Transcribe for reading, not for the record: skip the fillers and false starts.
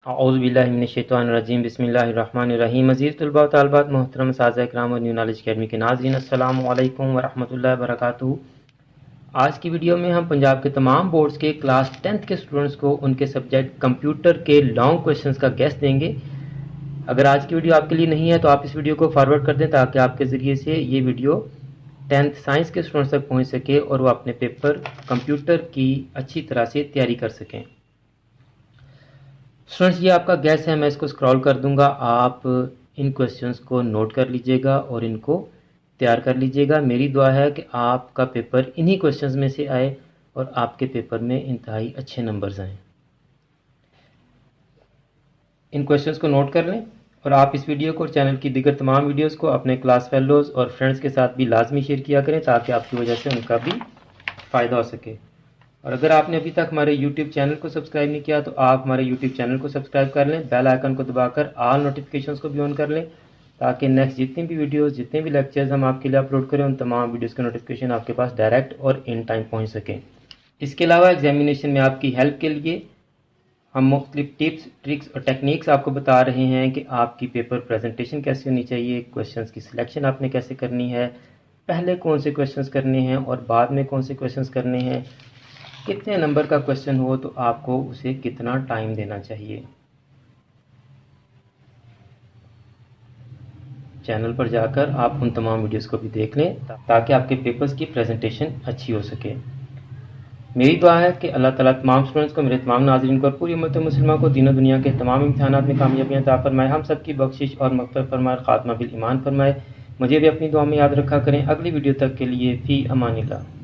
اعوذ باللہ من الشیطان الرجیم بسم اللہ الرحمن الرحیم۔ عزیز طلباء و طالبات، محترم اساتذہ کرام اور نیو نالج اکیڈمی کے ناظرین، السلام علیکم ورحمۃ اللہ وبرکاتہ۔ آج کی ویڈیو میں ہم پنجاب کے تمام بورڈز کے کلاس 10th کے اسٹوڈنٹس کو ان کے سبجیکٹ کمپیوٹر کے لانگ کویشچنز کا گیس دیں گے۔ اگر آج کی ویڈیو آپ کے لیے نہیں ہے تو آپ اس ویڈیو کو فارورڈ کر دیں تاکہ آپ کے ذریعے سے یہ ویڈیو 10th سائنس کے اسٹوڈنٹس تک پہنچ سکے اور وہ اپنے پیپر کمپیوٹر کی اچھی طرح سے تیاری کر سکیں۔ اسٹوڈنٹس، یہ آپ کا گیس ہے، میں اس کو اسکرال کر دوں گا، آپ ان کویسچنز کو نوٹ کر لیجئے گا اور ان کو تیار کر لیجئے گا۔ میری دعا ہے کہ آپ کا پیپر انہی کویسچنز میں سے آئے اور آپ کے پیپر میں انتہائی اچھے نمبرز آئیں۔ ان کویسچنز کو نوٹ کر لیں اور آپ اس ویڈیو کو اور چینل کی دیگر تمام ویڈیوز کو اپنے کلاس فیلوز اور فرینڈز کے ساتھ بھی لازمی شیئر کیا کریں تاکہ آپ کی وجہ سے ان کا بھی فائدہ ہو سکے۔ اور اگر آپ نے ابھی تک ہمارے یوٹیوب چینل کو سبسکرائب نہیں کیا تو آپ ہمارے یوٹیوب چینل کو سبسکرائب کر لیں، بیل آئیکن کو دبا کر آل نوٹیفیکیشنز کو بھی آن کر لیں تاکہ نیکسٹ جتنی بھی ویڈیوز، جتنے بھی لیکچرز ہم آپ کے لیے اپلوڈ کریں ان تمام ویڈیوز کے نوٹیفیکیشن آپ کے پاس ڈائریکٹ اور ان ٹائم پہنچ سکیں۔ اس کے علاوہ ایگزامینیشن میں آپ کی ہیلپ کے لیے ہم مختلف ٹپس، ٹرکس اور ٹیکنیکس آپ کو بتا رہے ہیں کہ آپ کی پیپر پریزنٹیشن کیسے ہونی چاہیے، کویسچنز کی سلیکشن آپ نے کیسے کرنی ہے، پہلے کون سے کویسچنز کرنے ہیں اور بعد میں کون سے کویسچنز کرنے ہیں، کتنے نمبر کا کویسچن ہو تو آپ کو اسے کتنا ٹائم دینا چاہیے۔ چینل پر جا کر آپ ان تمام ویڈیوز کو بھی دیکھ لیں تاکہ آپ کے پیپرز کی پریزنٹیشن اچھی ہو سکے۔ میری دعا ہے کہ اللہ تعالیٰ تمام اسٹوڈنٹس کو، میرے تمام ناظرین کو اور پوری امت مسلمہ کو دین و دنیا کے تمام امتحانات میں کامیابیاں عطا فرمائے، ہم سب کی بخشش اور مغفرت فرمائے، خاتمہ بالایمان فرمائے۔ مجھے بھی اپنی دعا میں یاد رکھا کریں۔ اگلی ویڈیو تک کے لیے فی امان اللہ۔